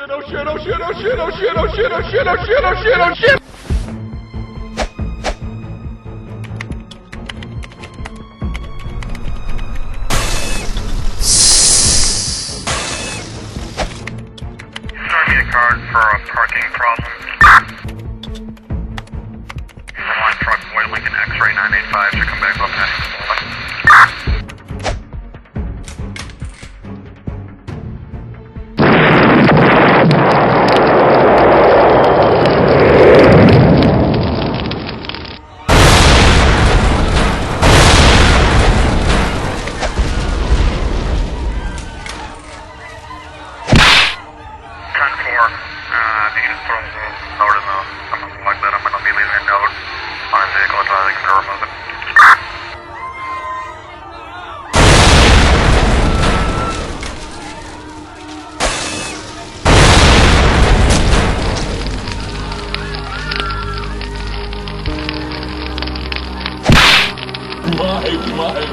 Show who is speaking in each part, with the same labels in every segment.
Speaker 1: oh shit, oh shit, oh shit, oh shit, oh shit, oh shit, oh shit, oh shit, oh shit!
Speaker 2: Target card for a parking problem. One truck, boy, Lincoln X-ray 985 should come back up past.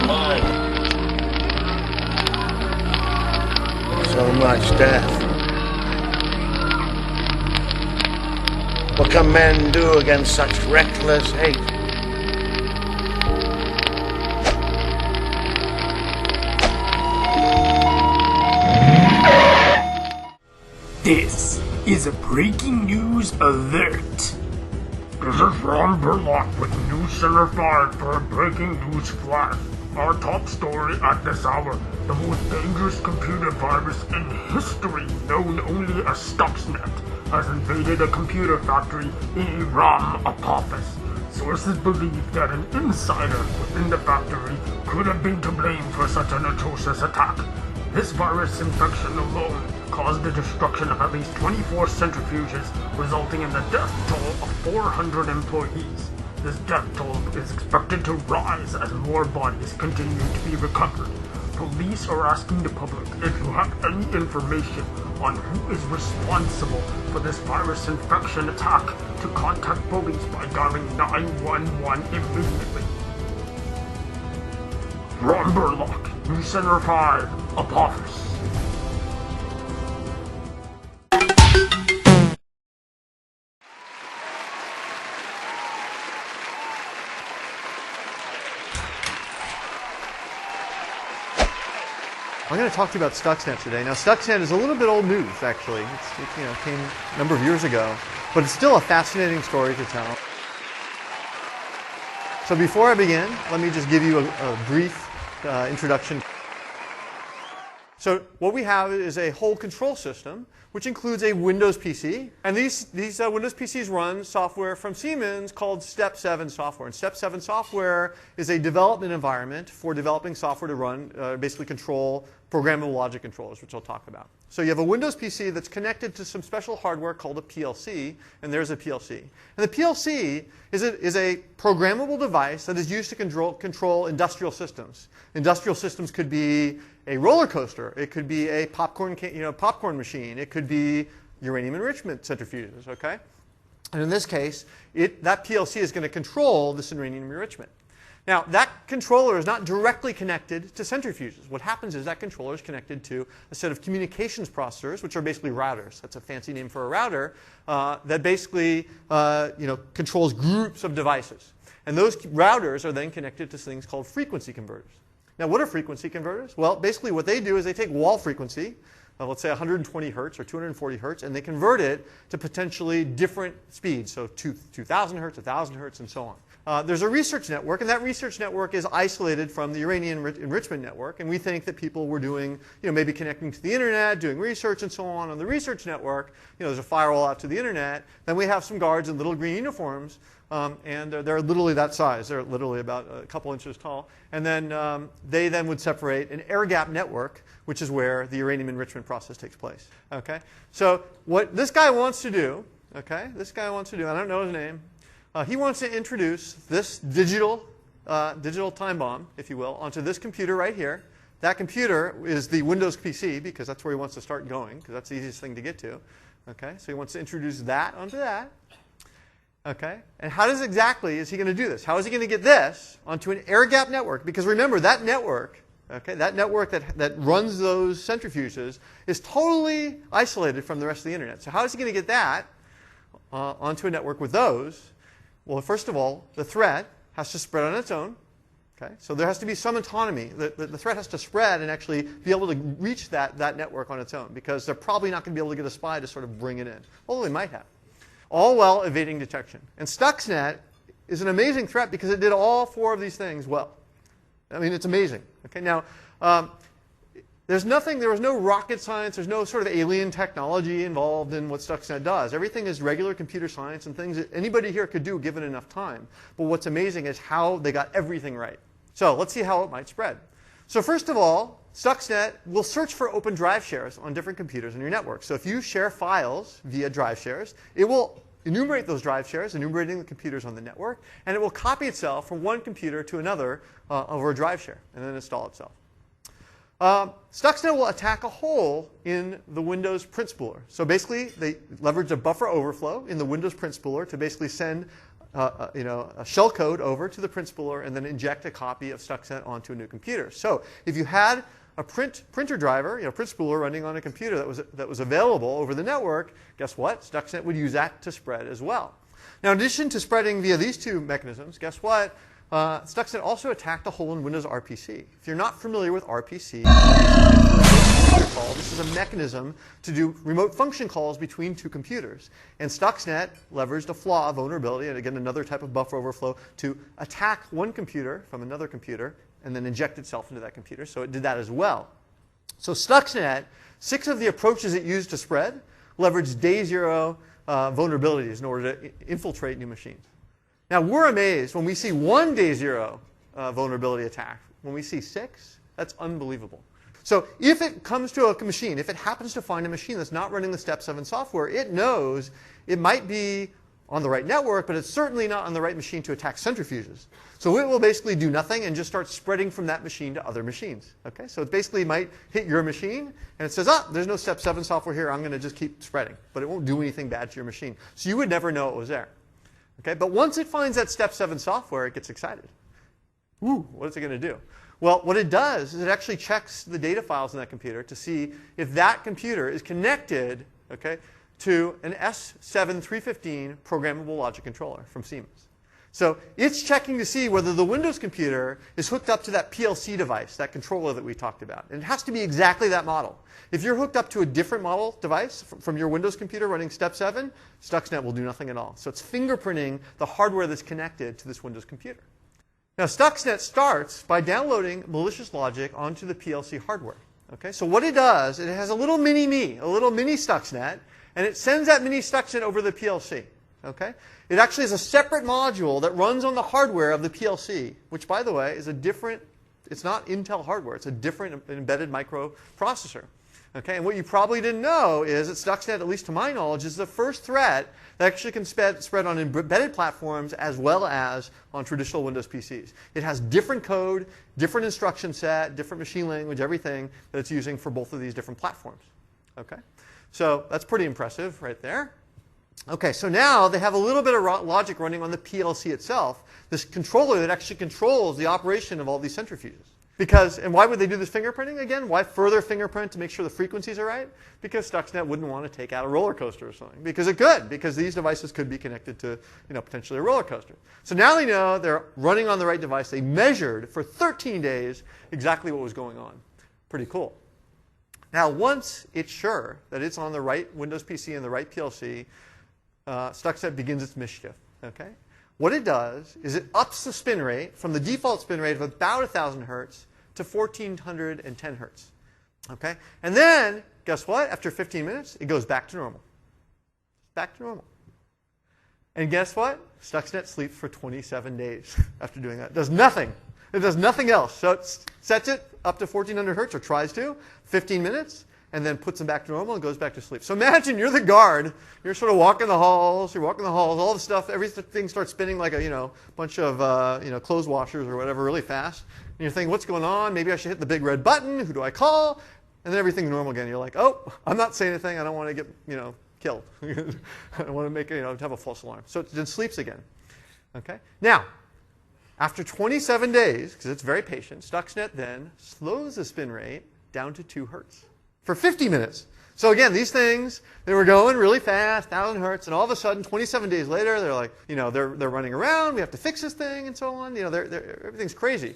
Speaker 1: My.
Speaker 3: So much death. What can men do against such reckless hate?
Speaker 4: This is a breaking news alert.
Speaker 5: This is Ron Burlock with News Center 5 for a breaking news flash. Our top story at this hour, the most dangerous computer virus in history, known only as Stuxnet, has invaded a computer factory in Iran, Apophis. Sources believe that an insider within the factory could have been to blame for such an atrocious attack. This virus infection alone caused the destruction of at least 24 centrifuges, resulting in the death toll of 400 employees. This death toll is expected to rise as more bodies continue to be recovered. Police are asking the public if you have any information on who is responsible for this virus infection attack to contact police by dialing 911 immediately. Ron Burlock, News Center 5, Apophis.
Speaker 6: I'm going to talk to you about Stuxnet today. Now, Stuxnet is a little bit old news, actually. It came a number of years ago, but it's still a fascinating story to tell. So before I begin, let me just give you a brief introduction. So what we have is a whole control system, which includes a Windows PC. And these Windows PCs run software from Siemens called Step 7 software. And Step 7 software is a development environment for developing software to run, basically control programmable logic controllers, which I'll talk about. So you have a Windows PC that's connected to some special hardware called a PLC, and there's a PLC. And the PLC is a programmable device that is used to control industrial systems. Industrial systems could be a roller coaster. It could be a popcorn machine. It could be uranium enrichment centrifuges. Okay, and in this case, that PLC is going to control this uranium enrichment. Now, that controller is not directly connected to centrifuges. What happens is that controller is connected to a set of communications processors, which are basically routers. That's a fancy name for a router that basically controls groups of devices. And those routers are then connected to things called frequency converters. Now, what are frequency converters? Well, basically what they do is they take wall frequency, let's say 120 hertz or 240 hertz, and they convert it to potentially different speeds, so 2,000 hertz, 1,000 hertz, and so on. There's a research network, and that research network is isolated from the uranium enrichment network, and we think that people were doing, maybe connecting to the internet, doing research and so on the research network. There's a firewall out to the internet. Then we have some guards in little green uniforms, and they're literally that size. They're literally about a couple inches tall. And then they then would separate an air gap network, which is where the uranium enrichment process takes place. Okay? So what this guy wants to do, I don't know his name, he wants to introduce this digital time bomb, if you will, onto this computer right here. That computer is the Windows PC, because that's where he wants to start going, because that's the easiest thing to get to. Okay, so he wants to introduce that onto that. Okay, and how exactly is he going to do this? How is he going to get this onto an air gap network? Because remember, that network okay, that network that runs those centrifuges is totally isolated from the rest of the internet. So how is he going to get that onto a network with those? Well, first of all, the threat has to spread on its own. Okay? So there has to be some autonomy. The threat has to spread and actually be able to reach that network on its own, because they're probably not going to be able to get a spy to sort of bring it in. Although they might have. All while evading detection. And Stuxnet is an amazing threat because it did all 4 of these things well. I mean, it's amazing. Okay? Now, there was no rocket science, there's no sort of alien technology involved in what Stuxnet does. Everything is regular computer science and things that anybody here could do given enough time. But what's amazing is how they got everything right. So let's see how it might spread. So first of all, Stuxnet will search for open drive shares on different computers in your network. So if you share files via drive shares, it will enumerate those drive shares, enumerating the computers on the network, and it will copy itself from one computer to another over a drive share, and then install itself. Stuxnet will attack a hole in the Windows print spooler. So basically, they leverage a buffer overflow in the Windows print spooler to basically send a shell code over to the print spooler and then inject a copy of Stuxnet onto a new computer. So if you had a printer driver, print spooler running on a computer that was available over the network, guess what? Stuxnet would use that to spread as well. Now, in addition to spreading via these 2 mechanisms, guess what? Stuxnet also attacked a hole in Windows RPC. If you're not familiar with RPC, this is a mechanism to do remote function calls between 2 computers. And Stuxnet leveraged a flaw, vulnerability, and again, another type of buffer overflow to attack one computer from another computer and then inject itself into that computer. So it did that as well. So Stuxnet, 6 of the approaches it used to spread leveraged day 0 vulnerabilities in order to infiltrate new machines. Now, we're amazed when we see 1 day 0 vulnerability attack. When we see 6, that's unbelievable. So if it comes to a machine, if it happens to find a machine that's not running the Step 7 software, it knows it might be on the right network, but it's certainly not on the right machine to attack centrifuges. So it will basically do nothing and just start spreading from that machine to other machines. Okay? So it basically might hit your machine, and it says, there's no Step 7 software here. I'm going to just keep spreading. But it won't do anything bad to your machine. So you would never know it was there. Okay? But once it finds that Step 7 software, it gets excited. Ooh, what is it going to do? Well, what it does is it actually checks the data files in that computer to see if that computer is connected, okay, to an S7315 programmable logic controller from Siemens. So it's checking to see whether the Windows computer is hooked up to that PLC device, that controller that we talked about. And it has to be exactly that model. If you're hooked up to a different model device from your Windows computer running Step 7, Stuxnet will do nothing at all. So it's fingerprinting the hardware that's connected to this Windows computer. Now, Stuxnet starts by downloading malicious logic onto the PLC hardware. Okay? So what it does, it has a little mini-me, a little mini Stuxnet, and it sends that mini Stuxnet over the PLC. Okay? It actually is a separate module that runs on the hardware of the PLC, which, by the way, is a different, it's not Intel hardware. It's a different embedded microprocessor. Okay? And what you probably didn't know is that Stuxnet, at least to my knowledge, is the first threat that actually can spread on embedded platforms as well as on traditional Windows PCs. It has different code, different instruction set, different machine language, everything that it's using for both of these different platforms. Okay? So that's pretty impressive right there. Okay, so now they have a little bit of logic running on the PLC itself, this controller that actually controls the operation of all these centrifuges. Because, and why would they do this fingerprinting again? Why further fingerprint to make sure the frequencies are right? Because Stuxnet wouldn't want to take out a roller coaster or something. Because it could, because these devices could be connected to, potentially a roller coaster. So now they know they're running on the right device. They measured for 13 days exactly what was going on. Pretty cool. Now, once it's sure that it's on the right Windows PC and the right PLC, Stuxnet begins its mischief. Okay? What it does is it ups the spin rate from the default spin rate of about 1,000 hertz to 1,410 hertz. Okay? And then, guess what? After 15 minutes, it goes back to normal. Back to normal. And guess what? Stuxnet sleeps for 27 days after doing that. It does nothing. It does nothing else. So it sets it up to 1,400 hertz, or tries to, 15 minutes, and then puts them back to normal and goes back to sleep. So imagine you're the guard. You're sort of walking the halls. You're walking the halls. All the stuff, everything starts spinning like a bunch of clothes washers or whatever really fast. And you're thinking, what's going on? Maybe I should hit the big red button. Who do I call? And then everything's normal again. You're like, oh, I'm not saying anything. I don't want to get killed. I don't want to make have a false alarm. So it then sleeps again. Okay. Now, After 27 days, because it's very patient, Stuxnet then slows the spin rate down to 2 hertz for 50 minutes. So again, these things, they were going really fast, 1,000 hertz, and all of a sudden, 27 days later, they're like, they're running around, we have to fix this thing, and so on. Everything's crazy.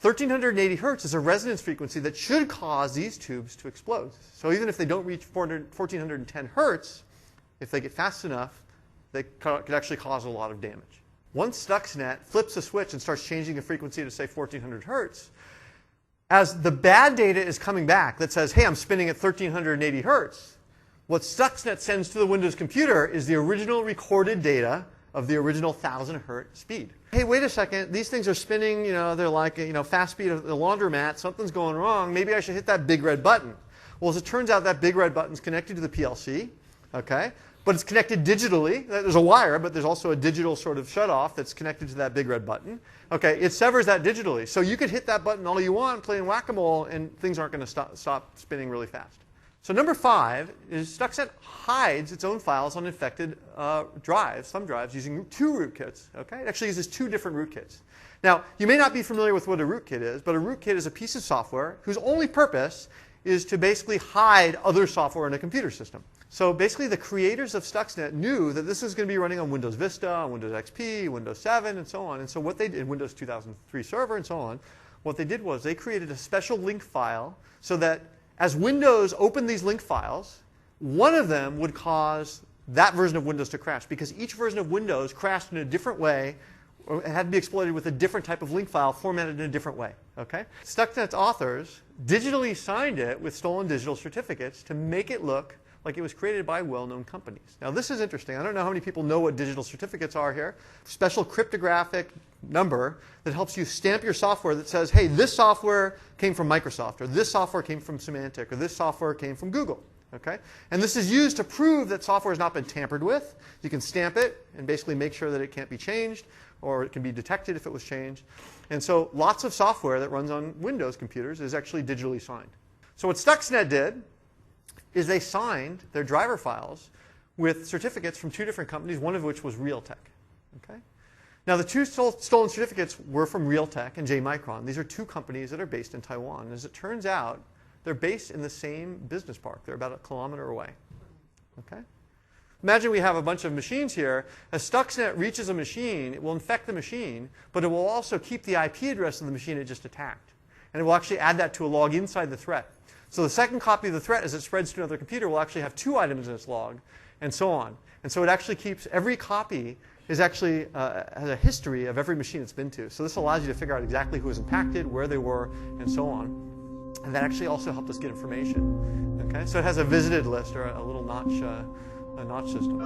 Speaker 6: 1,380 hertz is a resonance frequency that should cause these tubes to explode. So even if they don't reach 1,410 hertz, if they get fast enough, they could actually cause a lot of damage. Once Stuxnet flips a switch and starts changing the frequency to, say, 1,400 hertz, as the bad data is coming back that says, hey, I'm spinning at 1,380 hertz, what Stuxnet sends to the Windows computer is the original recorded data of the original 1,000 hertz speed. Hey, wait a second, these things are spinning, they're like, fast speed of the laundromat, something's going wrong, maybe I should hit that big red button. Well, as it turns out, that big red button's connected to the PLC, okay? But it's connected digitally. There's a wire, but there's also a digital sort of shutoff that's connected to that big red button. Okay, it severs that digitally. So you could hit that button all you want, playing whack-a-mole, and things aren't going to stop spinning really fast. So number 5 is Stuxnet hides its own files on infected drives, thumb drives, using 2 rootkits. Okay, it actually uses 2 different rootkits. Now, you may not be familiar with what a rootkit is, but a rootkit is a piece of software whose only purpose is to basically hide other software in a computer system. So basically, the creators of Stuxnet knew that this was going to be running on Windows Vista, on Windows XP, Windows 7, and so on. And so what they did, Windows 2003 Server, and so on, what they did was they created a special link file so that as Windows opened these link files, one of them would cause that version of Windows to crash, because each version of Windows crashed in a different way, or it had to be exploited with a different type of link file formatted in a different way. Okay? Stuxnet's authors digitally signed it with stolen digital certificates to make it look like it was created by well-known companies. Now, this is interesting. I don't know how many people know what digital certificates are here. Special cryptographic number that helps you stamp your software that says, hey, this software came from Microsoft, or this software came from Symantec, or this software came from Google. Okay? And this is used to prove that software has not been tampered with. You can stamp it and basically make sure that it can't be changed, or it can be detected if it was changed. And so lots of software that runs on Windows computers is actually digitally signed. So what Stuxnet did is they signed their driver files with certificates from 2 different companies, one of which was Realtek. Okay? Now, the 2 stolen certificates were from Realtek and J-Micron. These are 2 companies that are based in Taiwan. And as it turns out, they're based in the same business park. They're about a kilometer away. Okay? Imagine we have a bunch of machines here. As Stuxnet reaches a machine, it will infect the machine, but it will also keep the IP address of the machine it just attacked. And it will actually add that to a log inside the threat. So the second copy of the threat, as it spreads to another computer, will actually have 2 items in its log, and so on. And so it actually keeps, every copy is actually has a history of every machine it's been to. So this allows you to figure out exactly who was impacted, where they were, and so on. And that actually also helped us get information. Okay? So it has a visited list, or a little notch system.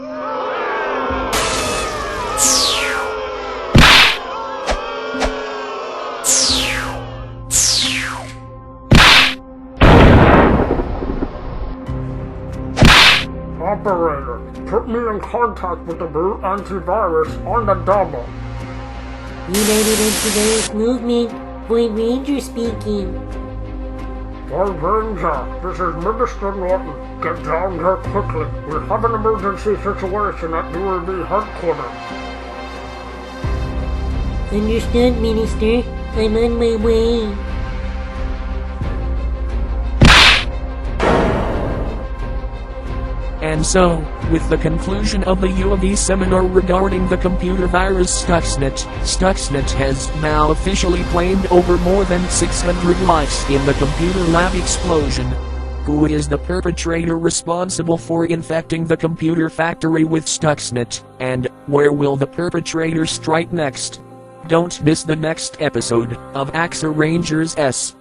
Speaker 5: Operator, put me in contact with the boot antivirus on the double.
Speaker 7: United Antivirus Movement, Void Ranger speaking.
Speaker 5: Void Ranger, this is Minister Norton. Get down here quickly. We have an emergency situation at UAV headquarters.
Speaker 7: Understood, Minister. I'm on my way.
Speaker 8: And so, with the conclusion of the UAV seminar regarding the computer virus Stuxnet has now officially claimed over more than 600 lives in the computer lab explosion. Who is the perpetrator responsible for infecting the computer factory with Stuxnet, and where will the perpetrator strike next? Don't miss the next episode of Axer Rangers S.